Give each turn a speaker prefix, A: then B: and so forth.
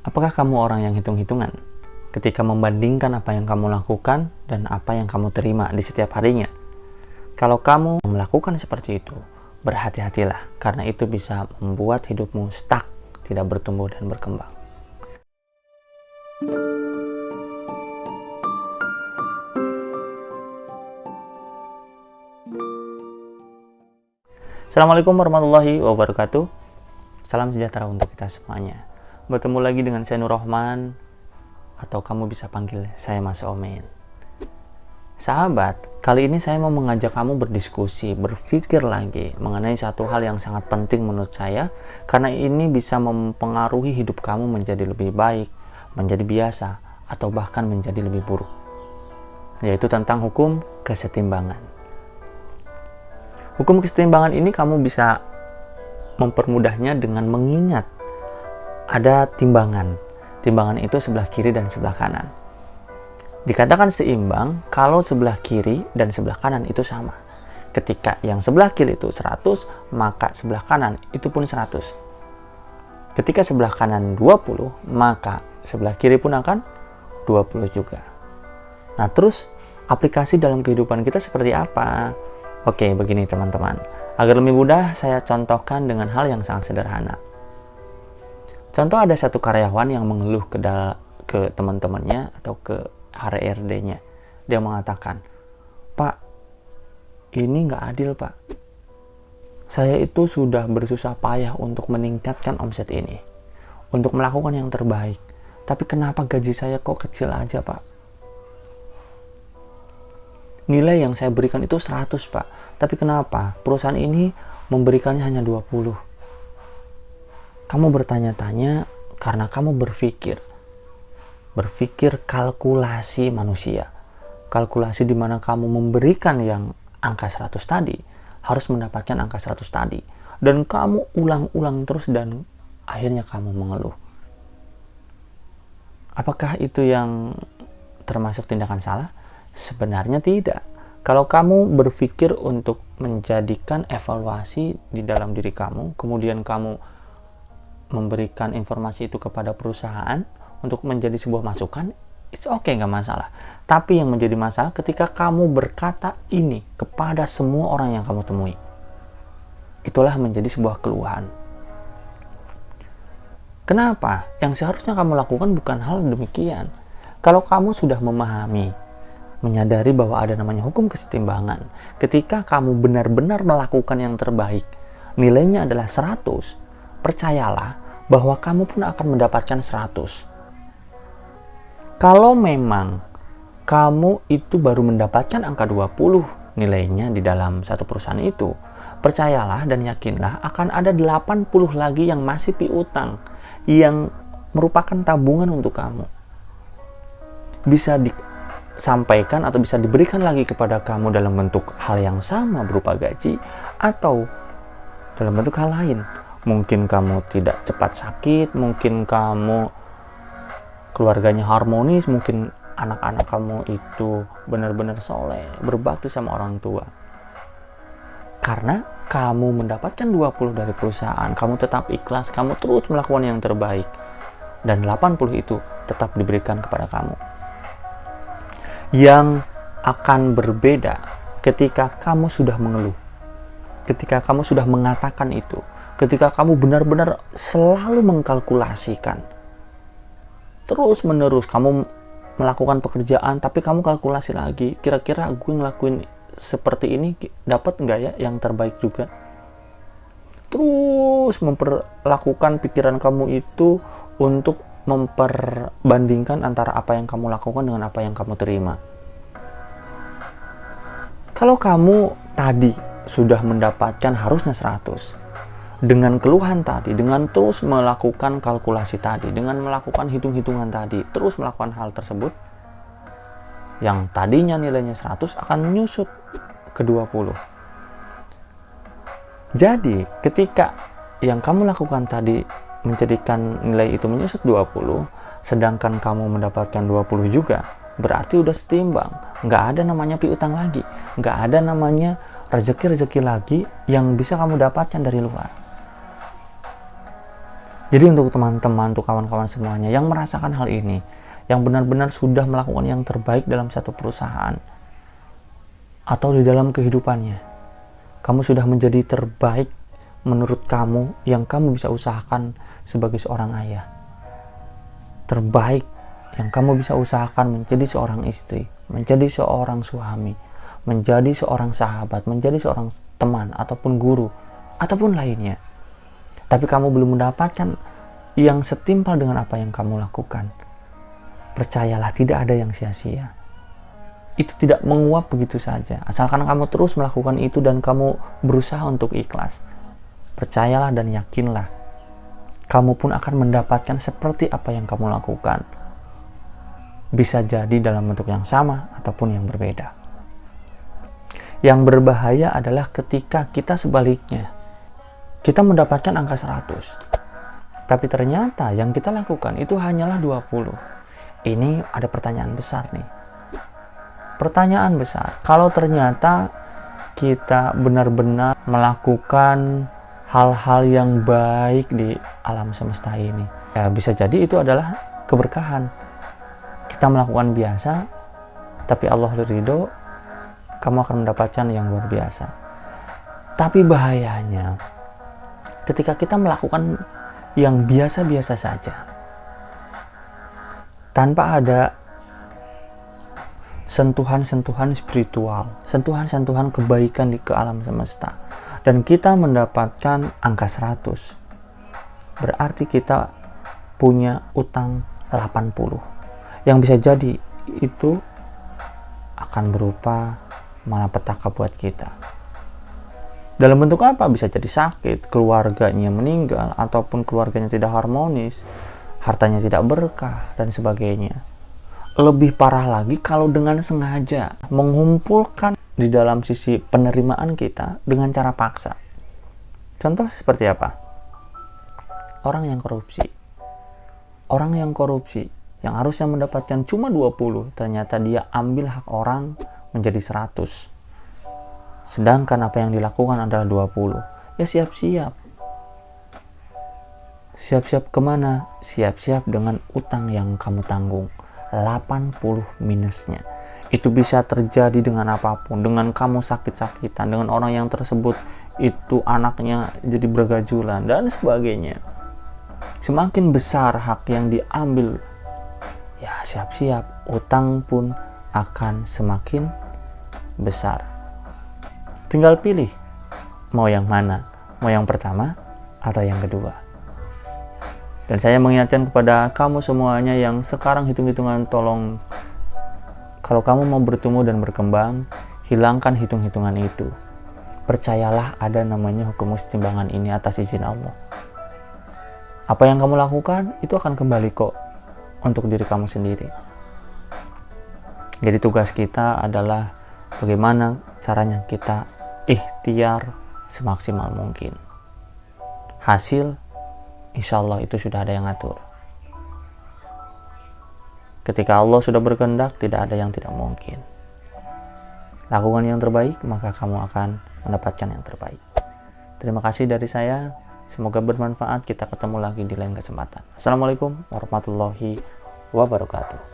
A: Apakah kamu orang yang hitung-hitungan ketika membandingkan apa yang kamu lakukan dan apa yang kamu terima di setiap harinya? Kalau kamu melakukan seperti itu, berhati-hatilah, karena itu bisa membuat hidupmu stuck, tidak bertumbuh dan berkembang. Assalamualaikum warahmatullahi wabarakatuh. Salam sejahtera untuk kita semuanya. Bertemu lagi dengan saya Nur Rahman, atau kamu bisa panggil saya Mas Omen. Sahabat, kali ini saya mau mengajak kamu berdiskusi, berpikir lagi mengenai satu hal yang sangat penting menurut saya, karena ini bisa mempengaruhi hidup kamu menjadi lebih baik, menjadi biasa, atau bahkan menjadi lebih buruk, yaitu tentang hukum kesetimbangan. Hukum kesetimbangan ini kamu bisa mempermudahnya dengan mengingat ada timbangan. Timbangan itu sebelah kiri dan sebelah kanan. Dikatakan seimbang kalau sebelah kiri dan sebelah kanan itu sama. Ketika yang sebelah kiri itu 100, maka sebelah kanan itu pun 100. Ketika sebelah kanan 20, maka sebelah kiri pun akan 20 juga. Nah, terus aplikasi dalam kehidupan kita seperti apa? Oke, begini teman-teman. Agar lebih mudah, saya contohkan dengan hal yang sangat sederhana. Contoh, ada satu karyawan yang mengeluh ke teman-temannya atau ke HRD-nya. Dia mengatakan, "Pak, ini nggak adil, Pak. Saya itu sudah bersusah payah untuk meningkatkan omset ini, untuk melakukan yang terbaik. Tapi kenapa gaji saya kok kecil aja, Pak? Nilai yang saya berikan itu 100, Pak. Tapi kenapa perusahaan ini memberikannya hanya 20? Kamu bertanya-tanya karena kamu berpikir kalkulasi manusia. Kalkulasi di mana kamu memberikan yang angka 100 tadi, harus mendapatkan angka 100 tadi. Dan kamu ulang-ulang terus dan akhirnya kamu mengeluh. Apakah itu yang termasuk tindakan salah? Sebenarnya tidak. Kalau kamu berpikir untuk menjadikan evaluasi di dalam diri kamu, kemudian kamu memberikan informasi itu kepada perusahaan untuk menjadi sebuah masukan, it's okay, nggak masalah. Tapi yang menjadi masalah ketika kamu berkata ini kepada semua orang yang kamu temui. Itulah menjadi sebuah keluhan. Kenapa? Yang seharusnya kamu lakukan bukan hal demikian. Kalau kamu sudah memahami, menyadari bahwa ada namanya hukum kesetimbangan, ketika kamu benar-benar melakukan yang terbaik, nilainya adalah 100, percayalah bahwa kamu pun akan mendapatkan 100. Kalau memang kamu itu baru mendapatkan angka 20 nilainya di dalam satu perusahaan itu, percayalah dan yakinlah akan ada 80 lagi yang masih piutang, yang merupakan tabungan untuk kamu. Bisa disampaikan atau bisa diberikan lagi kepada kamu dalam bentuk hal yang sama berupa gaji, atau dalam bentuk hal lain. Mungkin kamu tidak cepat sakit, mungkin kamu keluarganya harmonis, mungkin anak-anak kamu itu benar-benar soleh, berbakti sama orang tua. Karena kamu mendapatkan 20 dari perusahaan, kamu tetap ikhlas, kamu terus melakukan yang terbaik, dan 80 itu tetap diberikan kepada kamu. Yang akan berbeda ketika kamu sudah mengeluh, ketika kamu sudah mengatakan itu, ketika kamu benar-benar selalu mengkalkulasikan, terus menerus kamu melakukan pekerjaan, tapi kamu kalkulasi lagi, kira-kira gue ngelakuin seperti ini dapat nggak ya yang terbaik juga? Terus memperlakukan pikiran kamu itu untuk memperbandingkan antara apa yang kamu lakukan dengan apa yang kamu terima. Kalau kamu tadi sudah mendapatkan harusnya 100, dengan keluhan tadi, dengan terus melakukan kalkulasi tadi, dengan melakukan hitung-hitungan tadi, terus melakukan hal tersebut, yang tadinya nilainya 100 akan menyusut ke 20. Jadi, ketika yang kamu lakukan tadi menjadikan nilai itu menyusut 20, sedangkan kamu mendapatkan 20 juga, berarti udah setimbang. Nggak ada namanya piutang lagi, nggak ada namanya rezeki-rezeki lagi yang bisa kamu dapatkan dari luar. Jadi untuk teman-teman, untuk kawan-kawan semuanya yang merasakan hal ini, yang benar-benar sudah melakukan yang terbaik dalam satu perusahaan atau di dalam kehidupannya, kamu sudah menjadi terbaik menurut kamu yang kamu bisa usahakan sebagai seorang ayah. Terbaik yang kamu bisa usahakan menjadi seorang istri, menjadi seorang suami, menjadi seorang sahabat, menjadi seorang teman ataupun guru ataupun lainnya. Tapi kamu belum mendapatkan yang setimpal dengan apa yang kamu lakukan. Percayalah, tidak ada yang sia-sia. Itu tidak menguap begitu saja. Asalkan kamu terus melakukan itu dan kamu berusaha untuk ikhlas. Percayalah dan yakinlah, kamu pun akan mendapatkan seperti apa yang kamu lakukan. Bisa jadi dalam bentuk yang sama ataupun yang berbeda. Yang berbahaya adalah ketika kita sebaliknya. Kita mendapatkan angka 100. Tapi ternyata yang kita lakukan itu hanyalah 20. Ini ada pertanyaan besar nih. Pertanyaan besar. Kalau ternyata kita benar-benar melakukan hal-hal yang baik di alam semesta ini, ya bisa jadi itu adalah keberkahan. Kita melakukan biasa, tapi Allah ridho, kamu akan mendapatkan yang luar biasa. Tapi bahayanya, ketika kita melakukan yang biasa-biasa saja, tanpa ada sentuhan-sentuhan spiritual, sentuhan-sentuhan kebaikan ke alam semesta, dan kita mendapatkan angka 100, berarti kita punya utang 80, yang bisa jadi itu akan berupa malapetaka buat kita. Dalam bentuk apa? Bisa jadi sakit, keluarganya meninggal, ataupun keluarganya tidak harmonis, hartanya tidak berkah, dan sebagainya. Lebih parah lagi kalau dengan sengaja mengumpulkan di dalam sisi penerimaan kita dengan cara paksa. Contoh seperti apa? Orang yang korupsi. Orang yang korupsi, yang harusnya mendapatkan cuma 20, ternyata dia ambil hak orang menjadi 100. Sedangkan apa yang dilakukan adalah 20. Ya siap-siap. Siap-siap kemana? Siap-siap dengan utang yang kamu tanggung. 80 minusnya. Itu bisa terjadi dengan apapun. Dengan kamu sakit-sakitan. Dengan orang yang tersebut itu anaknya jadi bergajulan. Dan sebagainya. Semakin besar hak yang diambil, ya siap-siap. Utang pun akan semakin besar. Tinggal pilih, mau yang mana? Mau yang pertama atau yang kedua? Dan saya mengingatkan kepada kamu semuanya yang sekarang hitung-hitungan, tolong, kalau kamu mau bertumbuh dan berkembang, hilangkan hitung-hitungan itu. Percayalah ada namanya hukum keseimbangan ini atas izin Allah. Apa yang kamu lakukan, itu akan kembali kok untuk diri kamu sendiri. Jadi tugas kita adalah bagaimana caranya kita ikhtiar semaksimal mungkin. Hasil, insya Allah itu sudah ada yang ngatur. Ketika Allah sudah berkehendak, tidak ada yang tidak mungkin. Lakukan yang terbaik, maka kamu akan mendapatkan yang terbaik. Terima kasih dari saya. Semoga bermanfaat. Kita ketemu lagi di lain kesempatan. Assalamualaikum warahmatullahi wabarakatuh.